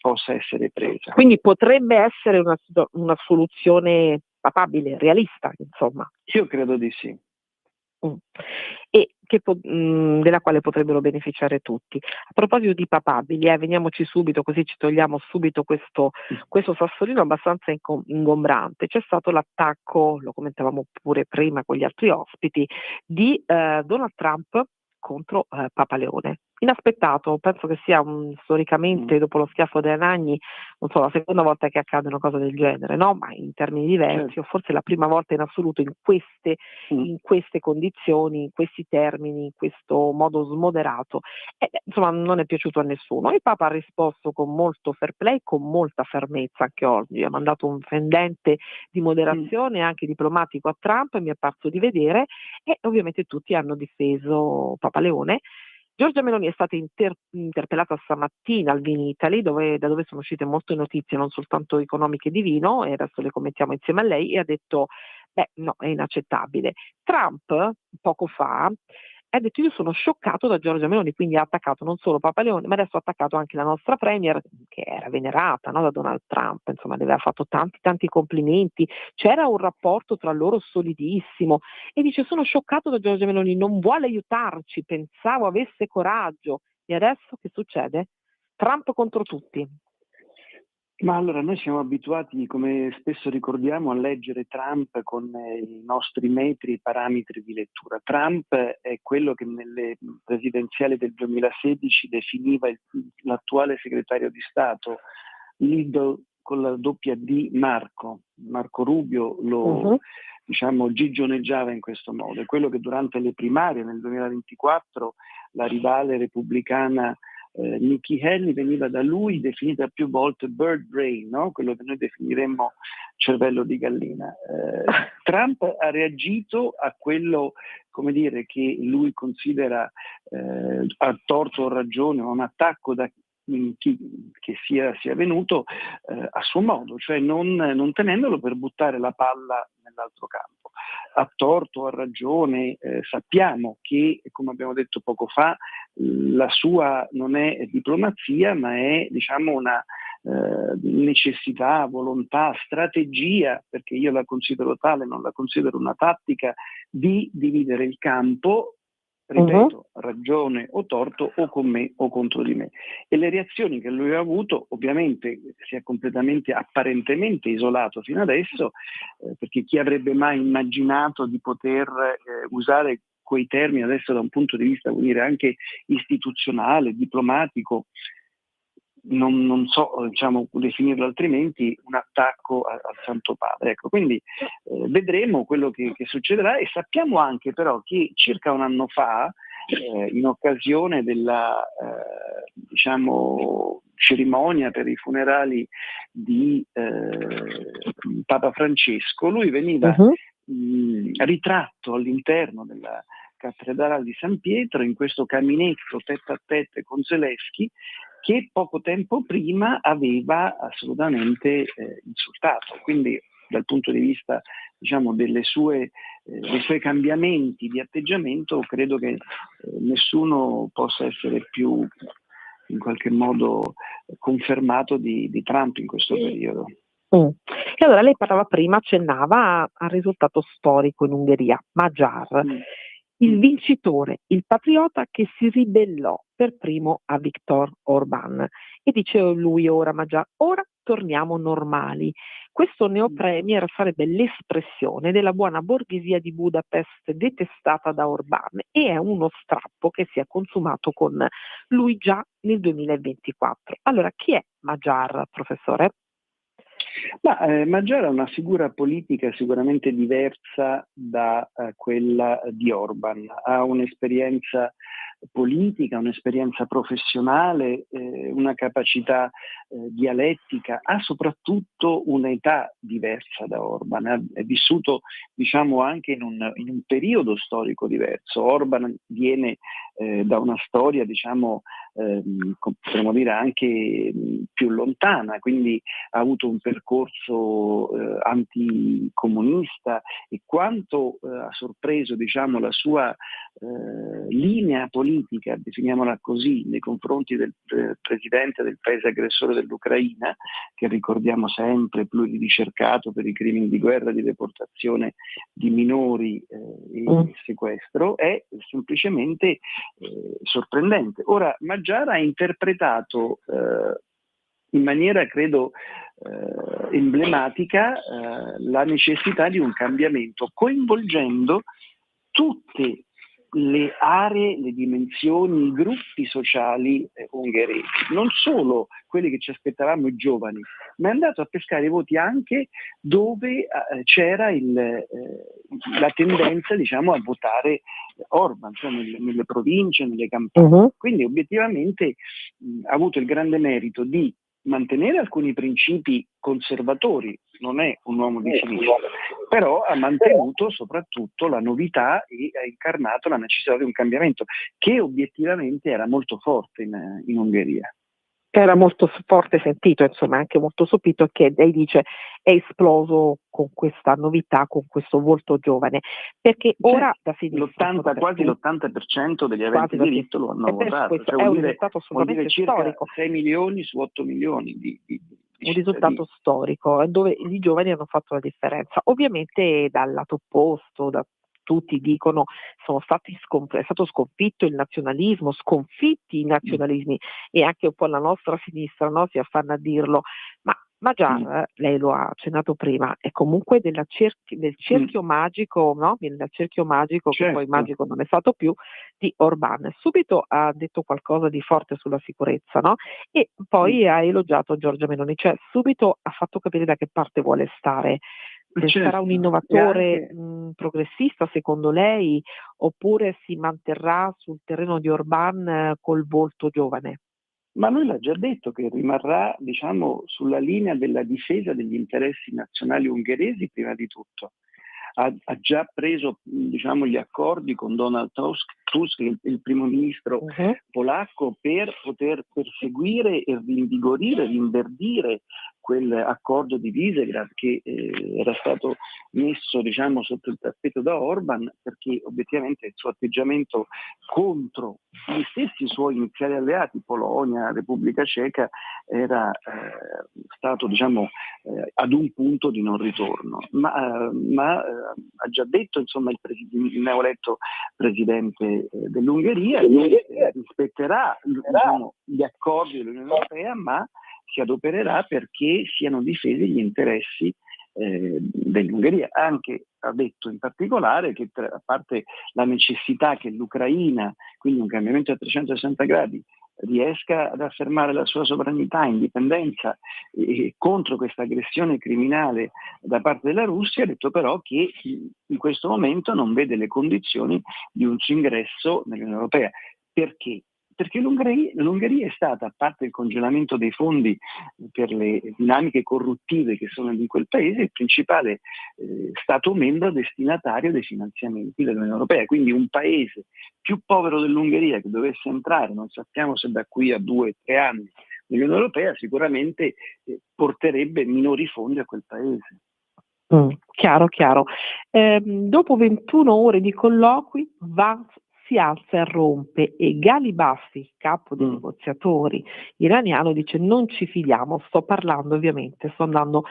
possa essere presa. Quindi potrebbe essere una soluzione papabile, realista, insomma. Io credo di sì. E della quale potrebbero beneficiare tutti. A proposito di papabili, veniamoci subito, così ci togliamo subito questo sassolino abbastanza ingombrante. C'è stato l'attacco, lo commentavamo pure prima con gli altri ospiti, di Donald Trump contro Papa Leone. Inaspettato, penso che sia storicamente, dopo lo schiaffo dei Anagni, non so, la seconda volta che accade una cosa del genere, no? Ma in termini diversi, o forse la prima volta in assoluto in queste condizioni, in questi termini, in questo modo smoderato. Insomma, non è piaciuto a nessuno. Il Papa ha risposto con molto fair play, con molta fermezza anche oggi, ha mandato un fendente di moderazione anche diplomatico a Trump, mi è parso di vedere, e ovviamente tutti hanno difeso Papa Leone. Giorgia Meloni è stata interpellata stamattina al Vini Italy, da dove sono uscite molte notizie, non soltanto economiche di vino, e adesso le commentiamo insieme a lei, e ha detto no, è inaccettabile. Trump poco fa ha detto: io sono scioccato da Giorgia Meloni, quindi ha attaccato non solo Papa Leone, ma adesso ha attaccato anche la nostra premier, che era venerata, no, da Donald Trump, insomma le aveva fatto tanti complimenti, c'era un rapporto tra loro solidissimo, e dice: sono scioccato da Giorgia Meloni, non vuole aiutarci, pensavo avesse coraggio. E adesso che succede? Trump contro tutti. Ma allora noi siamo abituati, come spesso ricordiamo, a leggere Trump con i nostri metri e parametri di lettura. Trump è quello che nelle presidenziali del 2016 definiva l'attuale segretario di Stato, Lidl con la doppia D, Marco Rubio lo gigioneggiava in questo modo. È quello che durante le primarie nel 2024 la rivale repubblicana Nikki Haley veniva da lui definita più volte bird brain, no? Quello che noi definiremmo cervello di gallina. Trump ha reagito a quello, come dire, che lui considera a torto o ragione un attacco da chi che sia venuto a suo modo, cioè non tenendolo per buttare la palla nell'altro campo. A torto o a ragione sappiamo che, come abbiamo detto poco fa, la sua non è diplomazia, ma è, diciamo, una necessità, volontà, strategia, perché io la considero tale, non la considero una tattica, di dividere il campo ripeto, ragione o torto, o con me o contro di me. E le reazioni che lui ha avuto, ovviamente si è completamente, apparentemente isolato fino adesso, perché chi avrebbe mai immaginato di poter usare quei termini adesso da un punto di vista, vuol dire, anche istituzionale, diplomatico, non so, diciamo, definirlo altrimenti, un attacco al Santo Padre. Ecco, quindi vedremo quello che succederà, e sappiamo anche però che circa un anno fa, in occasione della diciamo, cerimonia per i funerali di Papa Francesco, lui veniva ritratto all'interno della cattedrale di San Pietro in questo caminetto tête a tête con Zelensky, che poco tempo prima aveva assolutamente insultato. Quindi dal punto di vista, diciamo, dei suoi cambiamenti di atteggiamento, credo che nessuno possa essere più in qualche modo confermato di Trump in questo periodo. E allora lei parlava prima, accennava al risultato storico in Ungheria, Magyar. Il vincitore, il patriota che si ribellò per primo a Viktor Orbán. E dice lui ora, ma già, ora torniamo normali. Questo neopremier sarebbe l'espressione della buona borghesia di Budapest detestata da Orbán, e è uno strappo che si è consumato con lui già nel 2024. Allora, chi è Magyar, professore? Magyar è una figura politica sicuramente diversa da quella di Orbán. Ha un'esperienza politica, un'esperienza professionale, una capacità dialettica, ha soprattutto un'età diversa da Orbán, è vissuto, diciamo, anche in un periodo storico diverso. Orbán viene da una storia, diciamo, potremmo dire anche più lontana, quindi ha avuto un percorso anticomunista, e quanto ha sorpreso, diciamo, la sua linea politica, definiamola così, nei confronti del presidente del paese aggressore dell'Ucraina, che ricordiamo sempre pluriricercato per i crimini di guerra, di deportazione di minori e sequestro, è semplicemente sorprendente. Ora, Magyar ha interpretato in maniera, credo, emblematica la necessità di un cambiamento, coinvolgendo tutte le aree, le dimensioni, i gruppi sociali ungheresi, non solo quelli che ci aspettavamo, i giovani, ma è andato a pescare i voti anche dove c'era la tendenza, diciamo, a votare Orbán, cioè nelle province, nelle campagne. Quindi obiettivamente ha avuto il grande merito di mantenere alcuni principi conservatori, non è un uomo di sinistra, però ha mantenuto soprattutto la novità e ha incarnato la necessità di un cambiamento che obiettivamente era molto forte in Ungheria. Era molto forte, sentito, insomma, anche molto sopito, che lei dice è esploso con questa novità, con questo volto giovane, perché ora da sinistra quasi l'80% degli aventi diritto lo hanno votato, cioè, è un risultato assolutamente storico. 6 milioni su 8 milioni di un risultato storico, dove i giovani hanno fatto la differenza. Ovviamente dal lato opposto, tutti dicono è stato sconfitto il nazionalismo, sconfitti i nazionalismi, e anche un po' la nostra sinistra, no, si affanna a dirlo, ma Magyar, lei lo ha accennato prima, è comunque del cerchio magico, no? Del cerchio magico, certo, che poi magico non è stato più, di Orbán. Subito ha detto qualcosa di forte sulla sicurezza, no? E poi ha elogiato Giorgia Meloni, cioè subito ha fatto capire da che parte vuole stare. Sarà un innovatore progressista, secondo lei, oppure si manterrà sul terreno di Orbán col volto giovane? Ma lui l'ha già detto che rimarrà, diciamo, sulla linea della difesa degli interessi nazionali ungheresi prima di tutto. Ha già preso, diciamo, gli accordi con Donald Tusk, il primo ministro polacco, per poter perseguire e rinvigorire, rinverdire quell'accordo di Visegrad che era stato messo, diciamo, sotto il tappeto da Orban, perché obiettivamente il suo atteggiamento contro gli stessi suoi iniziali alleati, Polonia, Repubblica Ceca, era stato, diciamo, ad un punto di non ritorno. Ma ha già detto, insomma, il neoeletto presidente dell'Ungheria che rispetterà, diciamo, gli accordi dell'Unione Europea, ma si adopererà perché siano difesi gli interessi dell'Ungheria. Anche ha detto in particolare che, a parte la necessità che l'Ucraina, quindi un cambiamento a 360 gradi, riesca ad affermare la sua sovranità, indipendenza contro questa aggressione criminale da parte della Russia, ha detto però che in questo momento non vede le condizioni di un suo ingresso nell'Unione Europea. Perché? Perché l'Ungheria è stata, a parte il congelamento dei fondi per le dinamiche corruttive che sono in quel paese, il principale Stato membro destinatario dei finanziamenti dell'Unione Europea. Quindi un paese più povero dell'Ungheria che dovesse entrare, non sappiamo se da qui a 2 o 3 anni, nell'Unione Europea, sicuramente porterebbe minori fondi a quel paese. Chiaro. Dopo 21 ore di colloqui, Vance si alza e rompe e Galibaffi, capo dei negoziatori iraniano, dice non ci fidiamo, sto parlando ovviamente, sto andando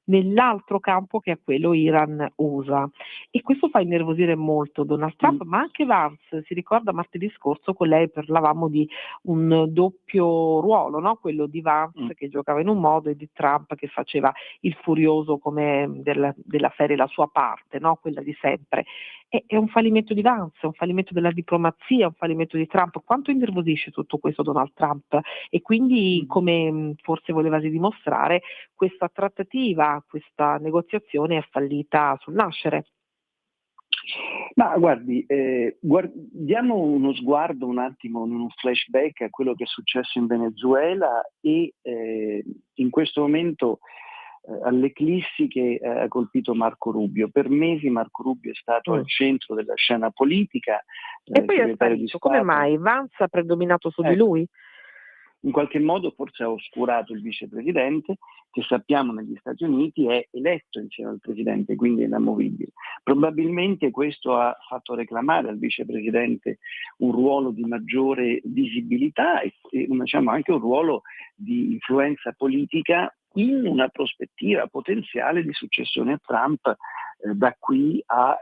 nell'altro campo che è quello Iran-USA, e questo fa innervosire molto Donald Trump, ma anche Vance. Si ricorda martedì scorso con lei parlavamo di un doppio ruolo, no? Quello di Vance che giocava in un modo e di Trump che faceva il furioso come della serie la sua parte, no? Quella di sempre. È un fallimento di Vance, è un fallimento della diplomazia, è un fallimento di Trump. Quanto innervosisce tutto questo Donald Trump? E quindi, come forse volevasi dimostrare, questa trattativa, questa negoziazione è fallita sul nascere. Ma guardi, diamo uno sguardo un attimo, un flashback a quello che è successo in Venezuela e in questo momento all'eclissi che ha colpito Marco Rubio. Per mesi Marco Rubio è stato al centro della scena politica. E poi è sparito. Come mai? Vance ha predominato su di lui? In qualche modo forse ha oscurato il vicepresidente, che sappiamo negli Stati Uniti è eletto insieme al presidente, quindi è inamovibile. Probabilmente questo ha fatto reclamare al vicepresidente un ruolo di maggiore visibilità e diciamo anche un ruolo di influenza politica in una prospettiva potenziale di successione a Trump da qui a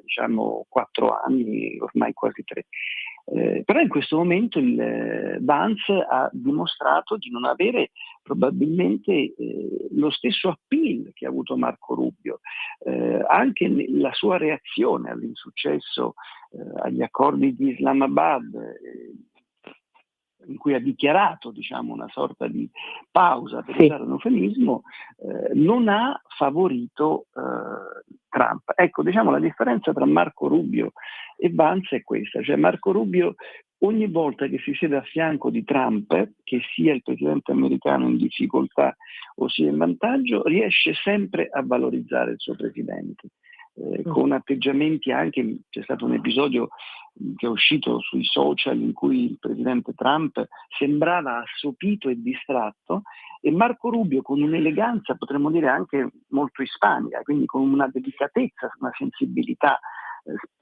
diciamo 4 anni, ormai quasi 3. Però in questo momento il Vance ha dimostrato di non avere probabilmente lo stesso appeal che ha avuto Marco Rubio, anche la sua reazione all'insuccesso agli accordi di Islamabad, in cui ha dichiarato, diciamo, una sorta di pausa, per usare un eufemismo, non ha favorito Trump. Ecco, diciamo, la differenza tra Marco Rubio e Vance è questa, cioè Marco Rubio ogni volta che si siede a fianco di Trump, che sia il presidente americano in difficoltà o sia in vantaggio, riesce sempre a valorizzare il suo presidente. Con atteggiamenti anche, c'è stato un episodio che è uscito sui social in cui il presidente Trump sembrava assopito e distratto e Marco Rubio con un'eleganza, potremmo dire anche molto ispanica, quindi con una delicatezza, una sensibilità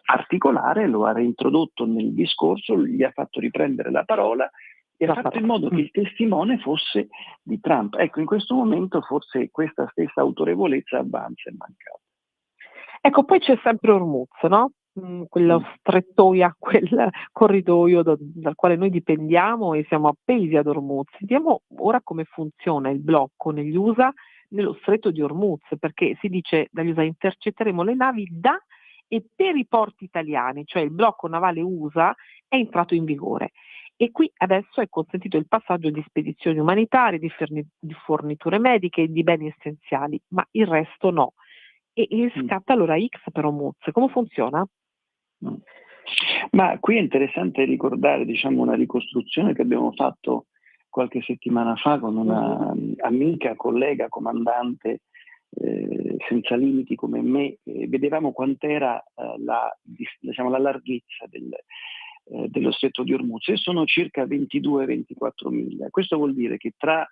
particolare, lo ha reintrodotto nel discorso, gli ha fatto riprendere la parola e ha fatto in modo che il testimone fosse di Trump. Ecco, in questo momento forse questa stessa autorevolezza a Vance è mancata. Ecco, poi c'è sempre Hormuz, no? Quella strettoia, quel corridoio dal quale noi dipendiamo e siamo appesi ad Hormuz. Vediamo ora come funziona il blocco negli USA nello stretto di Hormuz, perché si dice dagli USA intercetteremo le navi da e per i porti italiani, cioè il blocco navale USA è entrato in vigore. E qui adesso è consentito il passaggio di spedizioni umanitarie, di forniture mediche e di beni essenziali, ma il resto no. E scatta allora X per Hormuz. Come funziona? Ma qui è interessante ricordare, diciamo, una ricostruzione che abbiamo fatto qualche settimana fa con una amica, collega, comandante senza limiti come me. Vedevamo quant'era la larghezza dello stretto di Hormuz, e sono circa 22-24 miglia. Questo vuol dire che tra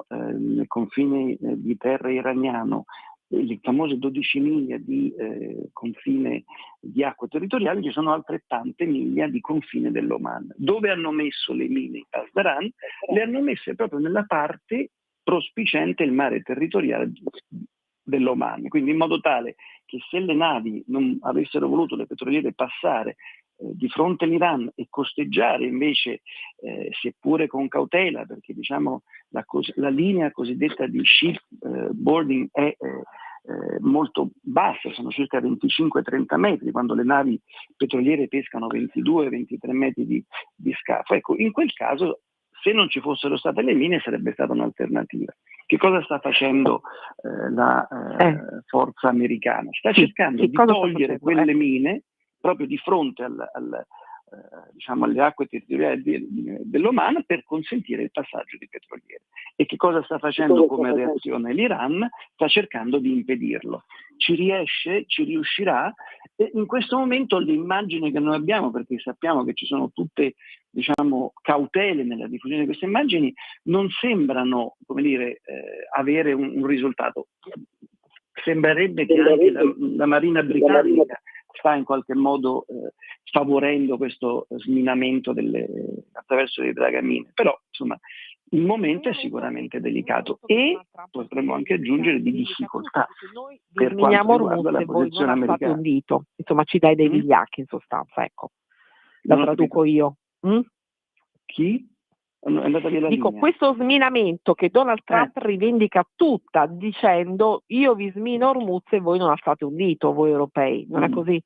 nel confine di terra iraniano, le famose 12 miglia di confine di acque territoriali, ci sono altrettante miglia di confine dell'Oman. Dove hanno messo le mine in Pasdaran? Le hanno messe proprio nella parte prospiciente il mare territoriale dell'Oman, quindi in modo tale che se le navi non avessero voluto, le petroliere, passare di fronte all'Iran e costeggiare invece, seppure con cautela, perché la linea cosiddetta di shipboarding è molto bassa, sono circa 25-30 metri, quando le navi petroliere pescano 22-23 metri di scafo. Ecco, in quel caso, se non ci fossero state le mine, sarebbe stata un'alternativa. Che cosa sta facendo la forza americana? Sta cercando di togliere quelle mine proprio di fronte alle acque territoriali dell'Oman per consentire il passaggio di petroliere. E che cosa sta facendo come reazione l'Iran? Sta cercando di impedirlo. Ci riuscirà. E in questo momento l'immagine che noi abbiamo, perché sappiamo che ci sono tutte cautele nella diffusione di queste immagini, non sembrano, avere un risultato. Sembrerebbe che anche la Marina britannica sta in qualche modo favorendo questo sminamento attraverso le dragamine, però insomma il momento è sicuramente delicato e potremmo anche aggiungere di difficoltà per quanto riguarda la posizione americana. Un dito. Insomma, ci dai dei vigliacchi in sostanza, ecco. La traduco io. Chi? È andata via la Dico, linea. questo sminamento che Donald Trump rivendica tutta dicendo io vi smino Hormuz e voi non alzate un dito, voi europei, non è così?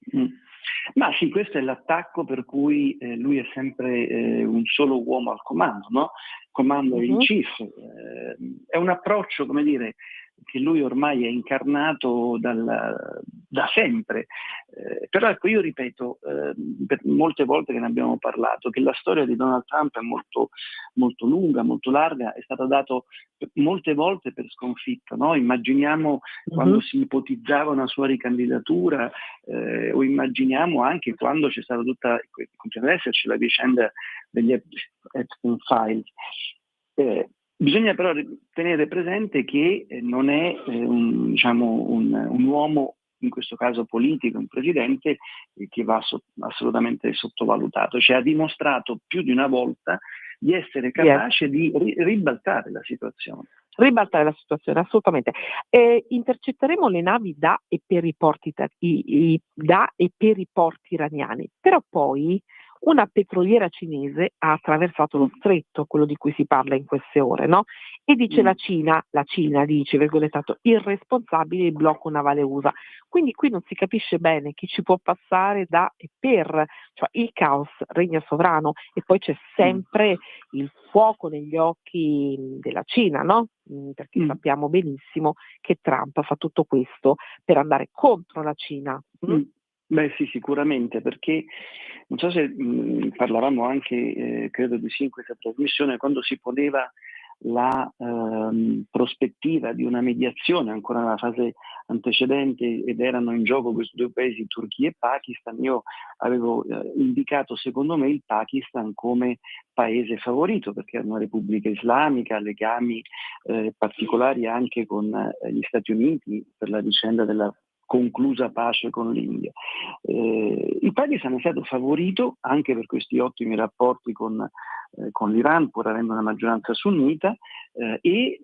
Ma sì, questo è l'attacco per cui lui è sempre un solo uomo al comando, no? Commander in chief. È un approccio, che lui ormai è incarnato da sempre. Però ecco, io ripeto, per molte volte che ne abbiamo parlato, che la storia di Donald Trump è molto, molto lunga, molto larga, è stata dato molte volte per sconfitta, no? Immaginiamo quando si ipotizzava una sua ricandidatura, o immaginiamo anche quando c'è stata continua ad esserci la vicenda degli Epstein Files. Bisogna però tenere presente che non è un uomo, in questo caso politico, un presidente, che va assolutamente sottovalutato. Cioè, ha dimostrato più di una volta di essere capace di ribaltare la situazione. Ribaltare la situazione, assolutamente. Intercetteremo le navi da e per i porti iraniani, però poi una petroliera cinese ha attraversato lo stretto, quello di cui si parla in queste ore, no? E dice la Cina dice, virgolettato, il responsabile del blocco navale USA. Quindi qui non si capisce bene chi ci può passare da e per, cioè il caos regna sovrano e poi c'è sempre il fuoco negli occhi della Cina, no? Perché sappiamo benissimo che Trump fa tutto questo per andare contro la Cina. Beh sì, sicuramente, perché non so se parlavamo anche, credo di sì, in questa trasmissione, quando si poneva la prospettiva di una mediazione ancora nella fase antecedente ed erano in gioco questi due paesi, Turchia e Pakistan. Io avevo indicato, secondo me, il Pakistan come paese favorito, perché è una repubblica islamica, legami particolari anche con gli Stati Uniti per la vicenda della conclusa pace con l'India. Il Pakistan è stato favorito anche per questi ottimi rapporti con l'Iran, pur avendo una maggioranza sunnita, e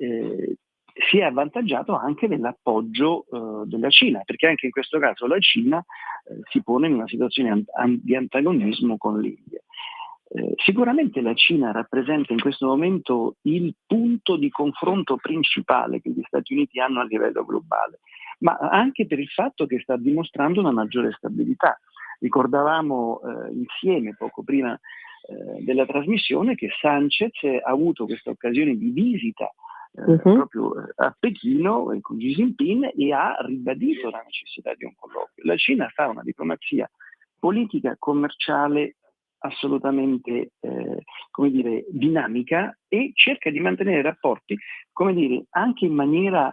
si è avvantaggiato anche dell'appoggio della Cina, perché anche in questo caso la Cina si pone in una situazione di antagonismo con l'India. Sicuramente la Cina rappresenta in questo momento il punto di confronto principale che gli Stati Uniti hanno a livello globale, ma anche per il fatto che sta dimostrando una maggiore stabilità. Ricordavamo insieme poco prima della trasmissione che Sanchez ha avuto questa occasione di visita proprio a Pechino con Xi Jinping e ha ribadito la necessità di un colloquio. La Cina fa una diplomazia politica, commerciale assolutamente dinamica e cerca di mantenere rapporti, anche in maniera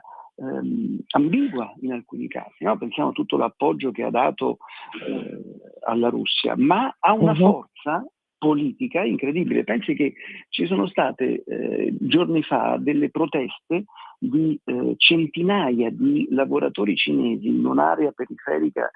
ambigua in alcuni casi, no? Pensiamo a tutto l'appoggio che ha dato alla Russia, ma ha una forza politica incredibile. Pensi che ci sono state giorni fa delle proteste di centinaia di lavoratori cinesi in un'area periferica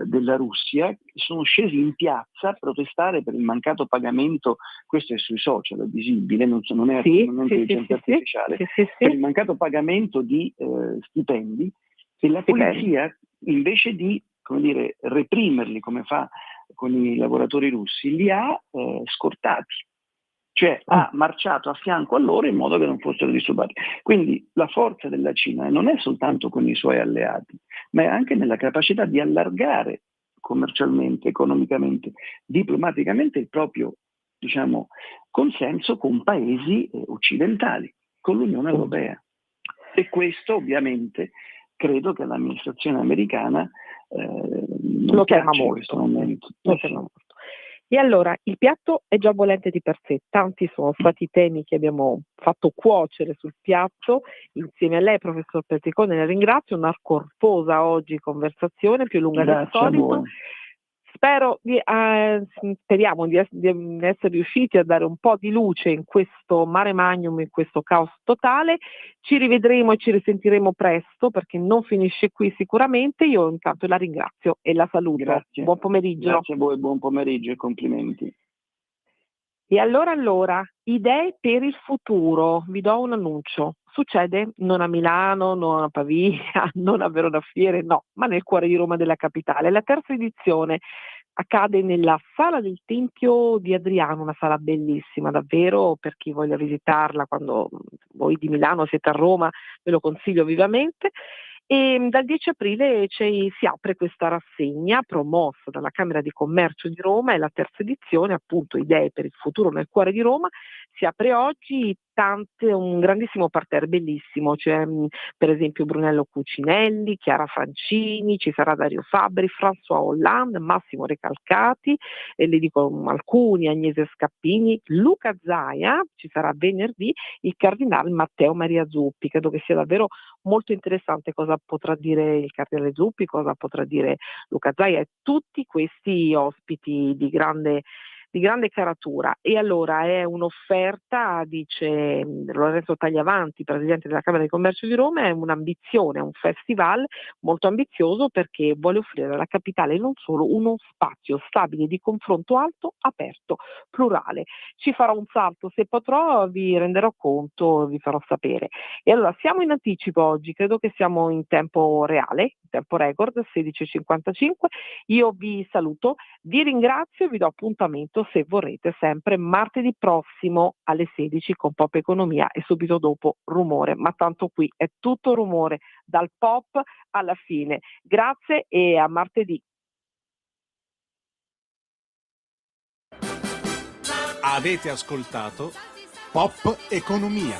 della Russia, che sono scesi in piazza a protestare per il mancato pagamento, questo è sui social, è visibile, non è intelligenza artificiale, per il mancato pagamento di stipendi, e la polizia, invece di, come dire, reprimerli come fa con i lavoratori russi, li ha scortati. Cioè ha marciato a fianco a loro in modo che non fossero disturbati. Quindi la forza della Cina non è soltanto con i suoi alleati, ma è anche nella capacità di allargare commercialmente, economicamente, diplomaticamente il proprio, diciamo, consenso con paesi occidentali, con l'Unione Europea. E questo ovviamente credo che l'amministrazione americana lo tema molto. In questo momento. E allora, il piatto è già bollente di per sé, tanti sono stati i temi che abbiamo fatto cuocere sul piatto, insieme a lei, professor Petricone, la ringrazio, una corposa oggi conversazione, più lunga del solito. Speriamo di essere riusciti a dare un po' di luce in questo mare magnum, in questo caos totale. Ci rivedremo e ci risentiremo presto, perché non finisce qui sicuramente. Io intanto la ringrazio e la saluto. Grazie. Buon pomeriggio. Grazie a voi, buon pomeriggio e complimenti. E allora, idee per il futuro. Vi do un annuncio. Succede non a Milano, non a Pavia, non a Verona Fiere, no, ma nel cuore di Roma, della capitale. La terza edizione accade nella Sala del Tempio di Adriano, una sala bellissima davvero, per chi voglia visitarla quando voi di Milano siete a Roma, ve lo consiglio vivamente. E dal 10 aprile si apre questa rassegna promossa dalla Camera di Commercio di Roma, è la terza edizione, appunto Idee per il futuro nel cuore di Roma. Si apre oggi, un grandissimo parterre bellissimo, c'è per esempio Brunello Cucinelli, Chiara Francini, ci sarà Dario Fabbri, François Hollande, Massimo Recalcati, e le dico alcuni, Agnese Scappini, Luca Zaia, ci sarà venerdì il cardinale Matteo Maria Zuppi. Credo che sia davvero molto interessante cosa potrà dire il cardinale Zuppi, cosa potrà dire Luca Zaia e tutti questi ospiti di grande caratura. E allora è un'offerta, dice Lorenzo Tagliavanti, presidente della Camera di Commercio di Roma, è un'ambizione, è un festival molto ambizioso perché vuole offrire alla capitale non solo uno spazio stabile di confronto alto, aperto, plurale. Ci farò un salto, se potrò vi renderò conto, vi farò sapere. E allora siamo in anticipo oggi, credo che siamo in tempo reale, in tempo record, 16:55. Io vi saluto, vi ringrazio e vi do appuntamento, se vorrete, sempre martedì prossimo alle 16 con Pop Economia e subito dopo Rumore, ma tanto qui è tutto rumore, dal pop alla fine. Grazie e a martedì. Avete ascoltato Pop Economia.